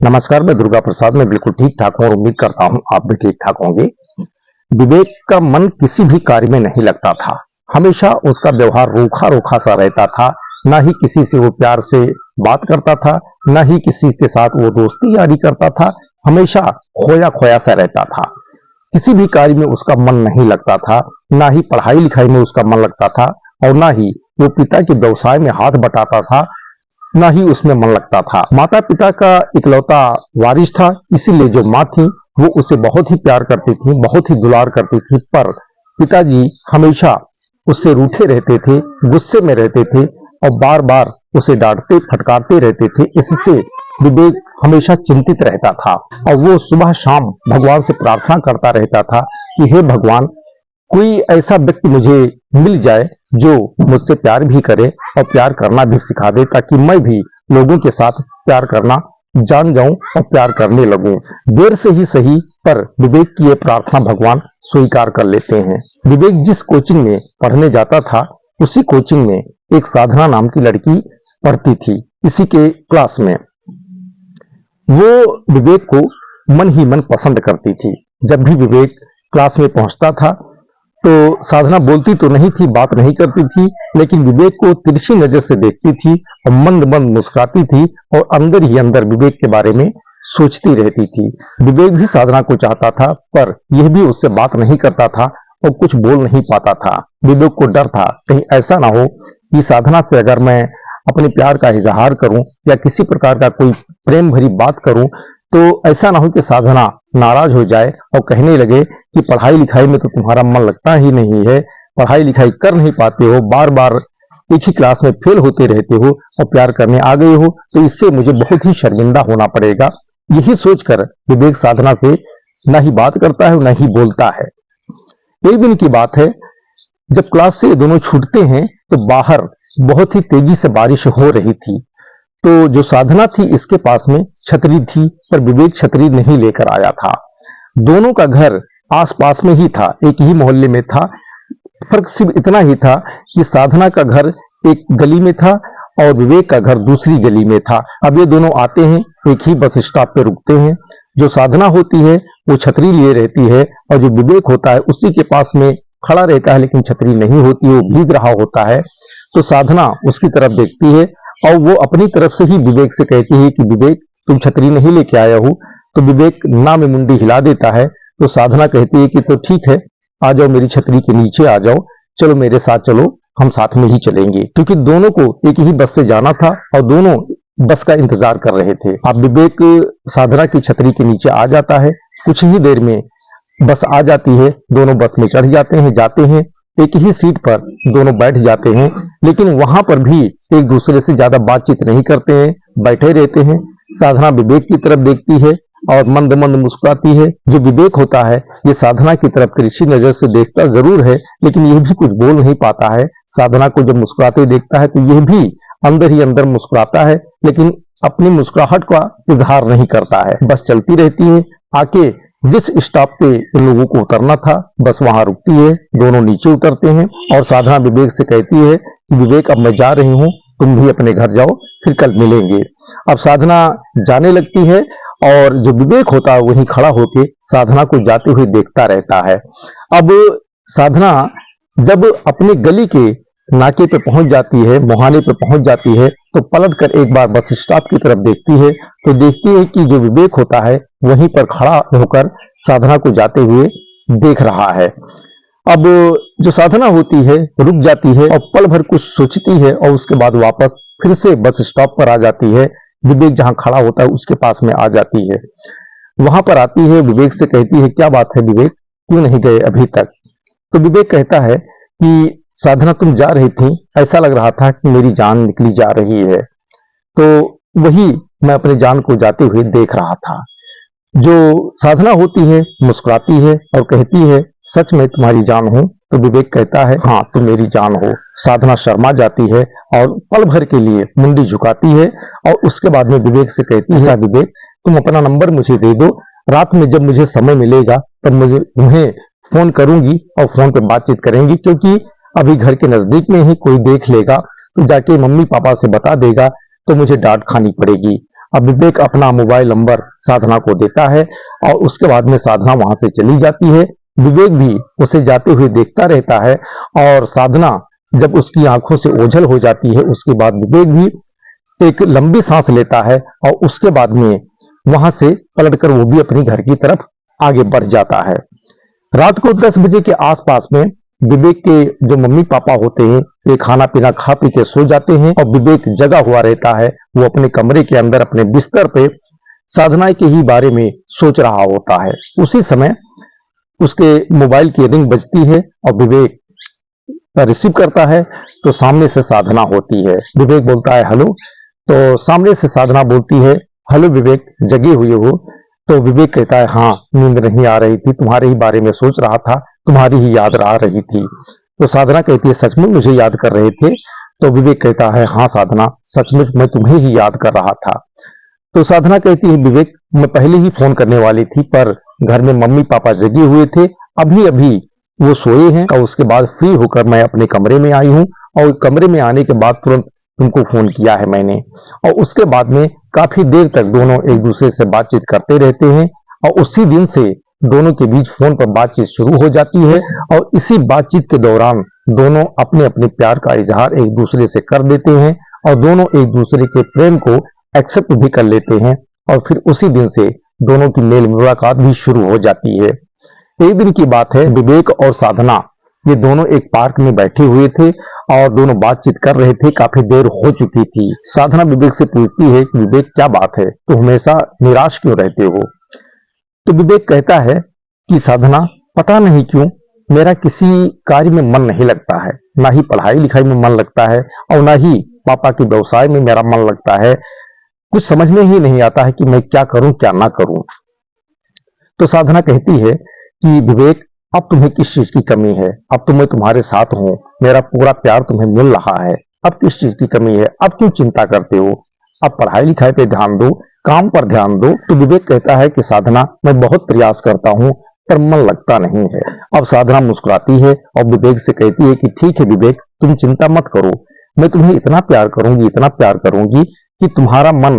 नमस्कार, मैं दुर्गा प्रसाद। मैं बिल्कुल ठीक ठाक हूँ और उम्मीद करता हूँ आप भी ठीक ठाक होंगे। विवेक का मन किसी भी कार्य में नहीं लगता था। हमेशा उसका व्यवहार रूखा रूखा सा रहता था। ना ही किसी से वो प्यार से बात करता था, ना ही किसी के साथ वो दोस्ती यारी करता था। हमेशा खोया खोया सा रहता था। किसी भी कार्य में उसका मन नहीं लगता था। ना ही पढ़ाई लिखाई में उसका मन लगता था और ना ही वो पिता के व्यवसाय में हाथ बटाता था, ना ही उसमें मन लगता था। माता पिता का इकलौता वारिस था, इसीलिए जो माँ थी वो उसे बहुत ही प्यार करती थी, बहुत ही दुलार करती थी। पर पिताजी हमेशा उससे रूठे रहते थे, गुस्से में रहते थे और बार बार उसे डांटते फटकारते रहते थे। इससे विवेक हमेशा चिंतित रहता था और वो सुबह शाम भगवान से प्रार्थना करता रहता था कि हे भगवान, कोई ऐसा व्यक्ति मुझे मिल जाए जो मुझसे प्यार भी करे और प्यार करना भी सिखा दे, ताकि मैं भी लोगों के साथ प्यार करना जान जाऊं और प्यार करने लगूं। देर से ही सही, पर विवेक की ये प्रार्थना भगवान स्वीकार कर लेते हैं। विवेक जिस कोचिंग में पढ़ने जाता था, उसी कोचिंग में एक साधना नाम की लड़की पढ़ती थी, इसी के क्लास में। वो विवेक को मन ही मन पसंद करती थी। जब भी विवेक क्लास में पहुंचता था तो साधना बोलती तो नहीं थी, बात नहीं करती थी, लेकिन विवेक को तिरछी नजर से देखती थी और मंद मंद मुस्कुराती थी और अंदर ही अंदर विवेक के बारे में सोचती रहती थी। विवेक भी साधना को चाहता था, पर यह भी उससे बात नहीं करता था और कुछ बोल नहीं पाता था। विवेक को डर था कहीं ऐसा ना हो कि साधना से अगर मैं अपने प्यार का इजहार करूं या किसी प्रकार का कोई प्रेम भरी बात करूं तो ऐसा ना हो कि साधना नाराज हो जाए और कहने लगे कि पढ़ाई लिखाई में तो तुम्हारा मन लगता ही नहीं है, पढ़ाई लिखाई कर नहीं पाते हो, बार बार एक ही क्लास में फेल होते रहते हो और प्यार करने आ गए हो, तो इससे मुझे बहुत ही शर्मिंदा होना पड़ेगा। यही सोचकर विवेक साधना से ना ही बात करता है ना ही बोलता है। एक दिन की बात है, जब क्लास से दोनों छूटते हैं तो बाहर बहुत ही तेजी से बारिश हो रही थी। तो जो साधना थी इसके पास में छतरी थी, पर विवेक छतरी नहीं लेकर आया था। दोनों का घर आसपास में ही था, एक ही मोहल्ले में था। फर्क सिर्फ इतना ही था कि साधना का घर एक गली में था और विवेक का घर दूसरी गली में था। अब ये दोनों आते हैं, एक ही बस स्टॉप पे रुकते हैं। जो साधना होती है वो छतरी लिए रहती है और जो विवेक होता है उसी के पास में खड़ा रहता है, लेकिन छतरी नहीं होती है, वो भीग रहा होता है। तो साधना उसकी तरफ देखती है और वो अपनी तरफ से ही विवेक से कहती है कि विवेक, तुम छतरी नहीं लेके आया हो। तो विवेक ना में मुंडी हिला देता है। तो साधना कहती है कि तो ठीक है, आ जाओ, मेरी छतरी के नीचे आ जाओ, चलो मेरे साथ चलो, हम साथ में ही चलेंगे। क्योंकि दोनों को एक ही बस से जाना था और दोनों बस का इंतजार कर रहे थे। अब विवेक साधना की छतरी के नीचे आ जाता है। कुछ ही देर में बस आ जाती है, दोनों बस में चढ़ जाते हैं, जाते हैं, एक ही सीट पर दोनों बैठ जाते हैं। लेकिन वहां पर भी एक दूसरे से ज्यादा बातचीत नहीं करते हैं, बैठे रहते हैं। साधना विवेक की तरफ देखती है और मंद मंद मुस्कुराती है। जो विवेक होता है ये साधना की तरफ तिरछी नजर से देखता जरूर है, लेकिन यह भी कुछ बोल नहीं पाता है। साधना को जब मुस्कुराते देखता है तो यह भी अंदर ही अंदर मुस्कुराता है, लेकिन अपनी मुस्कुराहट का इजहार नहीं करता है। बस चलती रहती है। आके जिस स्टॉप पे इन लोगों को उतरना था बस वहां रुकती है। दोनों नीचे उतरते हैं और साधना विवेक से कहती है कि विवेक, अब मैं जा रही हूं, तुम भी अपने घर जाओ, फिर कल मिलेंगे। अब साधना जाने लगती है और जो विवेक होता है वहीं खड़ा होकर साधना को जाते हुए देखता रहता है। अब साधना जब अपनी गली के नाके पे पहुंच जाती है, मुहाने पे पहुंच जाती है, तो पलट कर एक बार बस स्टॉप की तरफ देखती है तो देखती है कि जो विवेक होता है वहीं पर खड़ा होकर साधना को जाते हुए देख रहा है। अब जो साधना होती है रुक जाती है और पल भर कुछ सोचती है और उसके बाद वापस फिर से बस स्टॉप पर आ जाती है। विवेक जहां खड़ा होता है उसके पास में आ जाती है। वहां पर आती है, विवेक से कहती है, क्या बात है विवेक, क्यों नहीं गए अभी तक? तो विवेक कहता है कि साधना, तुम जा रही थी, ऐसा लग रहा था कि मेरी जान निकली जा रही है, तो वही मैं अपने जान को जाते हुए देख रहा था। जो साधना होती है मुस्कुराती है और कहती है, सच में तुम्हारी जान हो? तो विवेक कहता है, हाँ तुम मेरी जान हो। साधना शर्मा जाती है और पल भर के लिए मुंडी झुकाती है और उसके बाद में विवेक से कहती है, विवेक तुम अपना नंबर मुझे दे दो, रात में जब मुझे समय मिलेगा तब मुझे तुम्हें फोन करूंगी और फोन पे बातचीत करेंगी, क्योंकि अभी घर के नजदीक में ही कोई देख लेगा तो जाके मम्मी पापा से बता देगा तो मुझे डांट खानी पड़ेगी। अब विवेक अपना मोबाइल नंबर साधना को देता है और उसके बाद में साधना वहां से चली जाती है। विवेक भी उसे जाते हुए देखता रहता है और साधना जब उसकी आंखों से ओझल हो जाती है उसके बाद विवेक भी एक लंबी सांस लेता है और उसके बाद में वहां से पलटकर वो भी अपने घर की तरफ आगे बढ़ जाता है। रात को 10 बजे के आसपास में विवेक के जो मम्मी पापा होते हैं वे खाना पीना खा पी के सो जाते हैं और विवेक जगा हुआ रहता है। वो अपने कमरे के अंदर अपने बिस्तर पे साधना के ही बारे में सोच रहा होता है। उसी समय उसके मोबाइल की रिंग बजती है और विवेक रिसीव करता है तो सामने से साधना होती है। विवेक बोलता है हेलो, तो सामने से साधना बोलती है हेलो विवेक, जगे हुए हो? तो विवेक कहता है हाँ, नींद नहीं आ रही थी, तुम्हारे ही बारे में सोच रहा था, तुम्हारी ही याद आ रही थी। तो साधना कहती है सचमुच मुझे याद कर रहे थे? तो विवेक कहता है हाँ साधना, सचमुच मैं तुम्हें ही याद कर रहा था। तो साधना कहती है विवेक, मैं पहले ही फोन करने वाली थी पर घर में मम्मी पापा जगे हुए थे, अभी अभी वो सोए हैं और उसके बाद फ्री होकर मैं अपने कमरे में आई हूँ और कमरे में आने के बाद तुरंत तुमको फोन किया है मैंने। और उसके बाद में काफी देर तक दोनों एक दूसरे से बातचीत करते रहते हैं और उसी दिन से दोनों के बीच फोन पर बातचीत शुरू हो जाती है और इसी बातचीत के दौरान दोनों अपने अपने प्यार का इजहार एक दूसरे से कर देते हैं और दोनों एक दूसरे के प्रेम को एक्सेप्ट भी कर लेते हैं और फिर उसी दिन से दोनों की मेल मुलाकात भी शुरू हो जाती है। एक दिन की बात है, विवेक और साधना ये दोनों एक पार्क में बैठे हुए थे और दोनों बातचीत कर रहे थे। काफी देर हो चुकी थी। साधना विवेक से पूछती है कि विवेक क्या बात है, तो हमेशा निराश क्यों रहते हो? तो विवेक कहता है कि साधना पता नहीं क्यों मेरा किसी कार्य में मन नहीं लगता है, ना ही पढ़ाई लिखाई में मन लगता है और ना ही पापा के व्यवसाय में मेरा मन लगता है। कुछ समझ में ही नहीं आता है कि मैं क्या करूं क्या ना करूं। तो साधना कहती है कि विवेक अब तुम्हें किस चीज की कमी है? अब तो मैं तुम्हारे साथ हूं, मेरा पूरा प्यार तुम्हें मिल रहा है, अब किस चीज की कमी है? अब क्यों चिंता करते हो? अब पढ़ाई लिखाई पे ध्यान दो, काम पर ध्यान दो। तो विवेक कहता है कि साधना मैं बहुत प्रयास करता हूं पर मन लगता नहीं है। अब साधना मुस्कुराती है और विवेक से कहती है कि ठीक है विवेक, तुम चिंता मत करो, मैं तुम्हें इतना प्यार करूंगी, इतना प्यार करूंगी कि तुम्हारा मन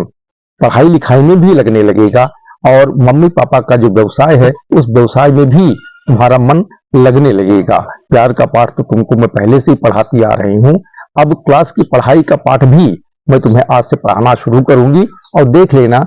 पढ़ाई लिखाई में भी लगने लगेगा और मम्मी पापा का जो व्यवसाय है उस व्यवसाय में भी तुम्हारा मन लगने लगेगा। प्यार का पाठ तो तुमको मैं पहले से ही पढ़ाती आ रही हूँ, अब क्लास की पढ़ाई का पाठ भी मैं तुम्हें आज से पढ़ाना शुरू करूंगी और देख लेना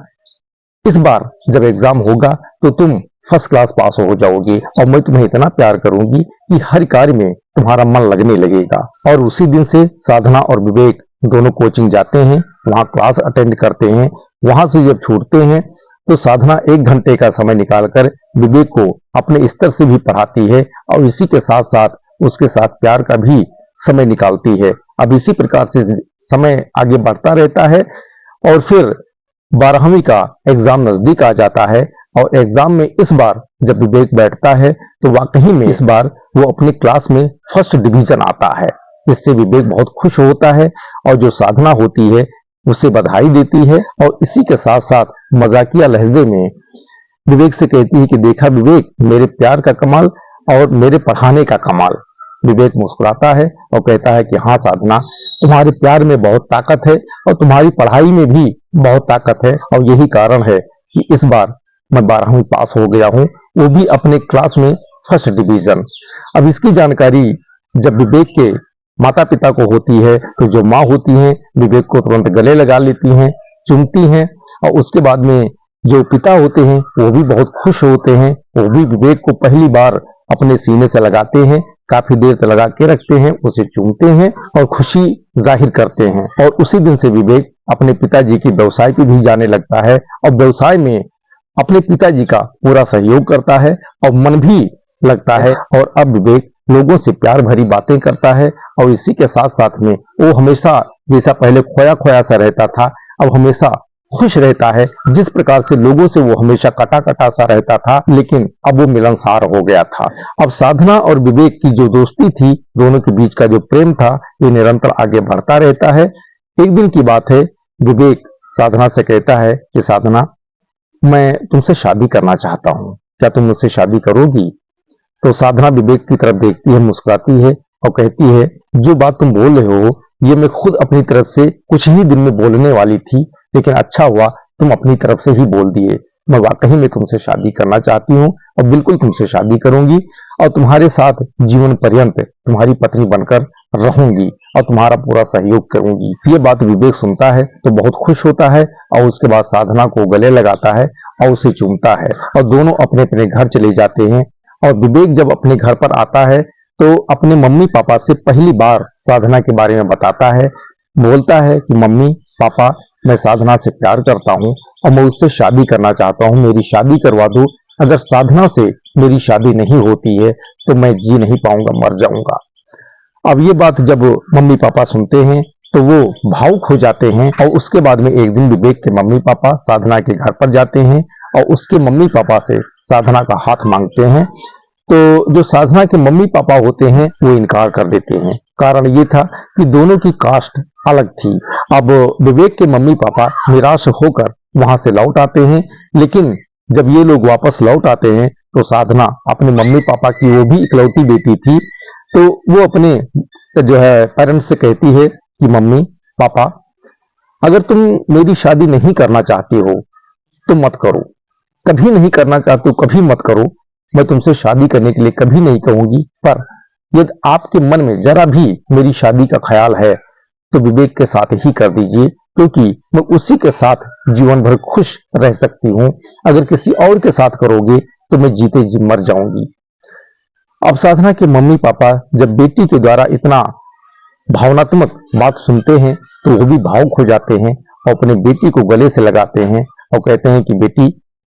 इस बार जब एग्जाम होगा तो तुम फर्स्ट क्लास पास हो जाओगी और मैं तुम्हें इतना प्यार करूंगी कि हर कार्य में तुम्हारा मन लगने लगेगा। और उसी दिन से साधना और विवेक दोनों कोचिंग जाते हैं, वहां क्लास अटेंड करते हैं। वहां से जब छूटते हैं तो साधना 1 घंटे का समय निकालकर विवेक को अपने स्तर से भी पढ़ाती है और इसी के साथ साथ उसके साथ प्यार का भी समय निकालती है। अब इसी प्रकार से समय आगे बढ़ता रहता है और फिर 12वीं का एग्जाम नजदीक आ जाता है और एग्जाम में इस बार जब विवेक बैठता है तो वाकई में इस बार वो अपनी क्लास में फर्स्ट डिवीजन आता है। इससे विवेक बहुत खुश होता है और जो साधना होती है उसे बधाई देती है और इसी के साथ साथ मजाकिया लहजे में विवेक से कहती है कि देखा विवेक, मेरे प्यार का कमाल और मेरे पढ़ाने का कमाल। विवेक मुस्कुराता है और कहता है कि हाँ साधना, तुम्हारे प्यार में बहुत ताकत है और तुम्हारी पढ़ाई में भी बहुत ताकत है और यही कारण है कि इस बार मैं 12वीं पास हो गया हूँ, वो भी अपने क्लास में फर्स्ट डिवीजन। अब इसकी जानकारी जब विवेक के माता पिता को होती है तो जो माँ होती हैं विवेक को तुरंत गले लगा लेती हैं, चूमती हैं और उसके बाद में जो पिता होते हैं वो भी बहुत खुश होते हैं, वो भी विवेक को पहली बार अपने सीने से लगाते हैं, काफी देर तक लगा के रखते हैं, उसे चूमते हैं और खुशी जाहिर करते हैं। और उसी दिन से विवेक अपने पिताजी की व्यवसाय पे भी जाने लगता है और व्यवसाय में अपने पिताजी का पूरा सहयोग करता है और मन भी लगता है। और अब विवेक लोगों से प्यार भरी बातें करता है और इसी के साथ साथ में वो हमेशा जैसा पहले खोया खोया सा रहता था अब हमेशा खुश रहता है। जिस प्रकार से लोगों से वो हमेशा कटा कटा सा रहता था लेकिन अब वो मिलनसार हो गया था। अब साधना और विवेक की जो दोस्ती थी, दोनों के बीच का जो प्रेम था, ये निरंतर आगे बढ़ता रहता है। एक दिन की बात है, विवेक साधना से कहता है कि साधना, मैं तुमसे शादी करना चाहता हूँ, क्या तुम मुझसे शादी करोगी? तो साधना विवेक की तरफ देखती है, मुस्कुराती है और कहती है जो बात तुम बोल रहे हो ये मैं खुद अपनी तरफ से कुछ ही दिन में बोलने वाली थी, लेकिन अच्छा हुआ तुम अपनी तरफ से ही बोल दिए। मैं वाकई में तुमसे शादी करना चाहती हूँ और बिल्कुल तुमसे शादी करूंगी और तुम्हारे साथ जीवन पर्यंत तुम्हारी पत्नी बनकर रहूंगी और तुम्हारा पूरा सहयोग करूंगी। ये बात विवेक सुनता है तो बहुत खुश होता है और उसके बाद साधना को गले लगाता है और उसे चूमता है और दोनों अपने अपने घर चले जाते हैं। और विवेक जब अपने घर पर आता है तो अपने मम्मी पापा से पहली बार साधना के बारे में बताता है। बोलता है कि मम्मी पापा, मैं साधना से प्यार करता हूँ और मैं उससे शादी करना चाहता हूँ, मेरी शादी करवा दो। अगर साधना से मेरी शादी नहीं होती है तो मैं जी नहीं पाऊंगा, मर जाऊंगा। अब ये बात जब मम्मी पापा सुनते हैं तो वो भावुक हो जाते हैं और उसके बाद में एक दिन विवेक के मम्मी पापा साधना के घर पर जाते हैं और उसके मम्मी पापा से साधना का हाथ मांगते हैं। तो जो साधना के मम्मी पापा होते हैं वो इनकार कर देते हैं। कारण ये था कि दोनों की कास्ट अलग थी। अब विवेक के मम्मी पापा निराश होकर वहां से लौट आते हैं, लेकिन जब ये लोग वापस लौट आते हैं तो साधना अपने मम्मी पापा की वो भी इकलौती बेटी थी, तो वो अपने जो है पेरेंट्स से कहती है कि मम्मी पापा, अगर तुम मेरी शादी नहीं करना चाहते हो तो मत करो, कभी नहीं करना चाहते हो कभी मत करो, मैं तुमसे शादी करने के लिए कभी नहीं कहूंगी। पर यदि आपके मन में जरा भी मेरी शादी का ख्याल है तो विवेक के साथ ही कर दीजिए, क्योंकि मैं उसी के साथ जीवन भर खुश रह सकती हूँ। अगर किसी और के साथ करोगे तो मैं जीते जी मर जाऊंगी। अब साधना के मम्मी पापा जब बेटी के द्वारा इतना भावनात्मक बात सुनते हैं तो वो भी भावुक हो जाते हैं और अपने बेटी को गले से लगाते हैं और कहते हैं कि बेटी,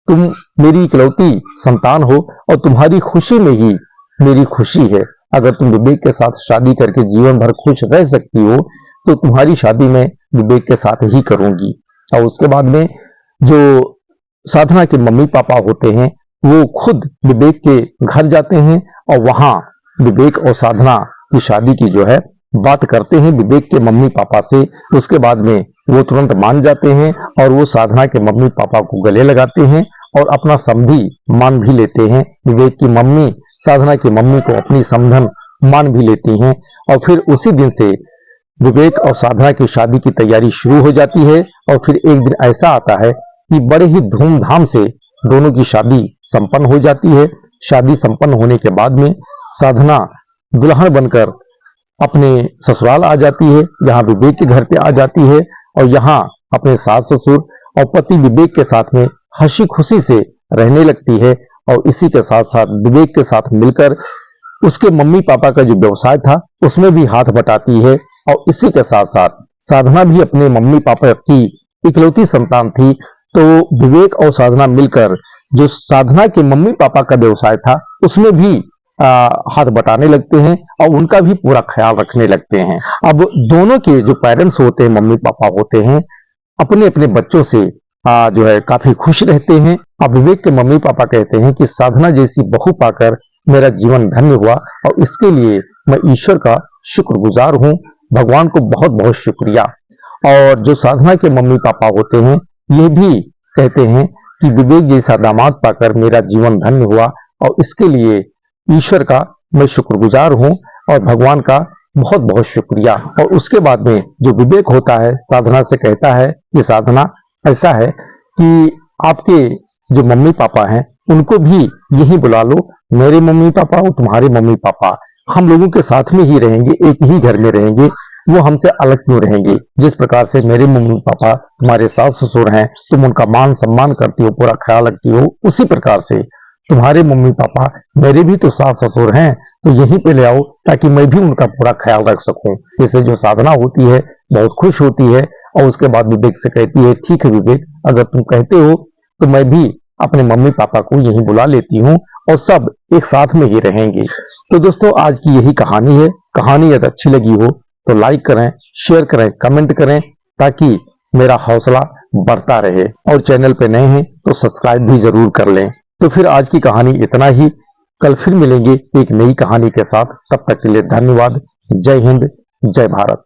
तुम मेरी इकलौती संतान हो और तुम्हारी खुशी में ही मेरी खुशी है। अगर तुम विवेक के साथ शादी करके जीवन भर खुश रह सकती हो तो तुम्हारी शादी मैं विवेक के साथ ही करूंगी। और उसके बाद में जो साधना के मम्मी पापा होते हैं वो खुद विवेक के घर जाते हैं और वहां विवेक और साधना की शादी की जो है बात करते हैं विवेक के मम्मी पापा से। उसके बाद में वो तुरंत मान जाते हैं और वो साधना के मम्मी पापा को गले लगाते हैं और अपना समधी मान भी लेते हैं। विवेक की मम्मी साधना की मम्मी को अपनी समधन मान भी लेती हैं और फिर उसी दिन से विवेक और साधना की शादी की तैयारी शुरू हो जाती है। और फिर एक दिन ऐसा आता है कि बड़े ही धूमधाम से दोनों की शादी संपन्न हो जाती है। शादी संपन्न होने के बाद में साधना दुल्हन बनकर अपने ससुराल आ जाती है, यहाँ विवेक के घर पे आ जाती है और यहाँ अपने सास ससुर और पति विवेक के साथ में हंसी खुशी से रहने लगती है। और इसी के साथ साथ विवेक के साथ मिलकर उसके मम्मी पापा का जो व्यवसाय था उसमें भी हाथ बटाती है। और इसी के साथ साथ साधना भी अपने मम्मी पापा की इकलौती संतान थी, तो विवेक और साधना मिलकर जो साधना के मम्मी पापा का व्यवसाय था उसमें भी हाथ बटाने लगते हैं और उनका भी पूरा ख्याल रखने लगते हैं। अब दोनों के जो पेरेंट्स होते हैं, मम्मी पापा होते हैं, अपने अपने बच्चों से जो है काफी खुश रहते हैं। अब विवेक के मम्मी पापा कहते हैं कि साधना जैसी बहू पाकर मेरा जीवन धन्य हुआ और इसके लिए मैं ईश्वर का शुक्रगुजार हूँ, भगवान को बहुत बहुत शुक्रिया। और जो साधना के मम्मी पापा होते हैं ये भी कहते हैं कि विवेक जैसा दामाद पाकर मेरा जीवन धन्य हुआ और इसके लिए ईश्वर का मैं शुक्रगुजार हूँ और भगवान का बहुत बहुत शुक्रिया। और उसके बाद में जो विवेक होता है साधना से कहता है कि साधना, ऐसा है कि आपके जो मम्मी पापा हैं उनको भी यही बुला लो, मेरे मम्मी पापा और तुम्हारे मम्मी पापा हम लोगों के साथ में ही रहेंगे, एक ही घर में रहेंगे, वो हमसे अलग क्यों रहेंगे। जिस प्रकार से मेरे मम्मी पापा तुम्हारे सास ससुर हैं, तुम उनका मान सम्मान करती हो, पूरा ख्याल रखती हो, उसी प्रकार से तुम्हारे मम्मी पापा मेरे भी तो सास ससुर हैं, तो यहीं पे ले आओ ताकि मैं भी उनका पूरा ख्याल रख सकूं। इससे जो साधना होती है बहुत खुश होती है और उसके बाद विवेक से कहती है, ठीक है विवेक, अगर तुम कहते हो तो मैं भी अपने मम्मी पापा को यहीं बुला लेती हूँ और सब एक साथ में ही रहेंगे। तो दोस्तों आज की यही कहानी है। कहानी यदि अच्छी लगी हो तो लाइक करें, शेयर करें, कमेंट करें ताकि मेरा हौसला बढ़ता रहे। और चैनल पे नए हैं तो सब्सक्राइब भी जरूर कर लें। तो फिर आज की कहानी इतना ही, कल फिर मिलेंगे एक नई कहानी के साथ। तब तक के लिए धन्यवाद। जय हिंद, जय भारत।